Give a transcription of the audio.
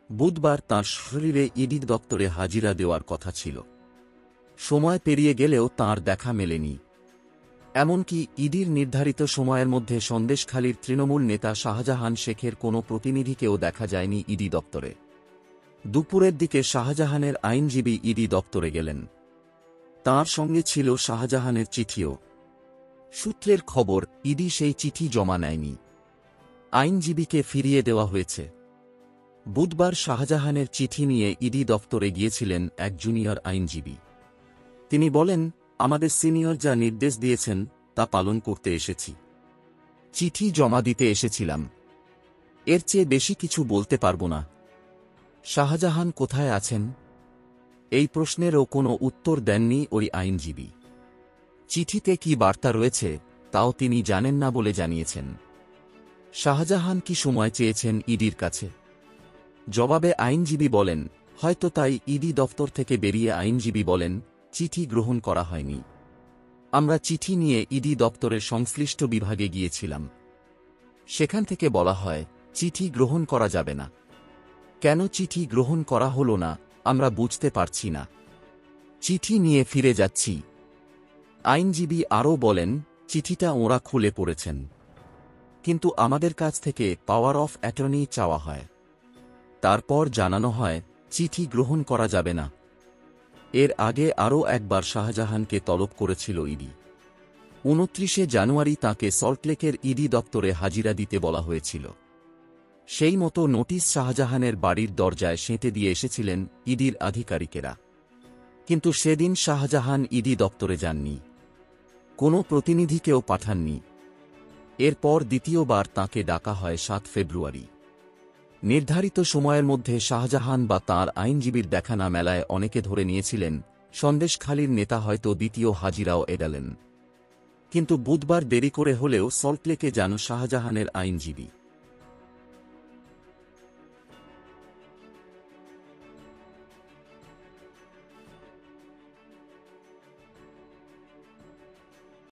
বুধবার তাঁর শরীরে ইডি দপ্তরে হাজিরা দেওয়ার কথা ছিল। সময় পেরিয়ে গেলেও তাঁর দেখা মেলেনি। এমনকি ইডির নির্ধারিত সময়ের মধ্যে সন্দেশখালীর তৃণমূল নেতা শাহজাহান শেখের কোনো প্রতিনিধিকেও দেখা যায়নি ইডি দপ্তরে। দুপুরের দিকে শাহজাহানের আইনজীবী ইডি দপ্তরে গেলেন। তাঁর সঙ্গে ছিল শাহজাহানের চিঠিও। সূত্রের খবর, ইডি সেই চিঠি জমা নেয়নি, আইনজীবীকে ফিরিয়ে দেওয়া হয়েছে। বুধবার শাহজাহানের চিঠি নিয়ে ইডি দপ্তরে গিয়েছিলেন এক জুনিয়র আইনজীবী। তিনি বলেন, আমাদের সিনিয়র যা নির্দেশ দিয়েছেন তা পালন করতে এসেছি। চিঠি জমা দিতে এসেছিলাম, এর চেয়ে বেশি কিছু বলতে পারব না। শাহজাহান কোথায় আছেন? এই প্রশ্নেরও কোনো উত্তর দেননি ওই আইনজীবী। চিঠিতে কি বার্তা রয়েছে তাও তিনি জানেন না বলে জানিয়েছেন। শাহজাহান কি সময় চেয়েছেন ইডির কাছে? জবাবে আইনজীবী বলেন, হয়তো তাই। ইডি দপ্তর থেকে বেরিয়ে আইনজীবী বলেন, চিঠি গ্রহণ করা হয়নি। আমরা চিঠি নিয়ে ইডি দপ্তরের সংশ্লিষ্ট বিভাগে গিয়েছিলাম। সেখান থেকে বলা হয়, চিঠি গ্রহণ করা যাবে না। কেন চিঠি গ্রহণ করা হলো না আমরা বুঝতে পারছি না। চিঠি নিয়ে ফিরে যাচ্ছি। আইনজীবী আরও বলেন, চিঠিটা ওঁরা খুলে পড়েছেন, কিন্তু আমাদের কাছ থেকে পাওয়ার অফ অ্যাটর্নি চাওয়া হয়। তারপর জানানো হয়, চিঠি গ্রহণ করা যাবে না। এর আগে আরও একবার শাহজাহানকে তলব করেছিল ইডি। ২৯ জানুয়ারি তাঁকে সল্টলেকের ইডি দপ্তরে হাজিরা দিতে বলা হয়েছিল। সেই মতো নোটিশ শাহজাহানের বাড়ির দরজায় সেঁটে দিয়ে এসেছিলেন ইডির আধিকারিকেরা। কিন্তু সেদিন শাহজাহান ইডি দপ্তরে যাননি, কোনো প্রতিনিধিকেও পাঠাননি। এরপর দ্বিতীয়বার তাঁকে ডাকা হয় ৭ ফেব্রুয়ারি। নির্ধারিত সময়ের মধ্যে শাহজাহান বা তাঁর আইনজীবীর দেখা না মেলায় অনেকে ধরে নিয়েছিলেন সন্দেশখালীর নেতা হয়তো দ্বিতীয় হাজিরাও এড়ালেন। কিন্তু বুধবার দেরি করে হলেও সল্টলেকে যান শাহজাহানের আইনজীবী।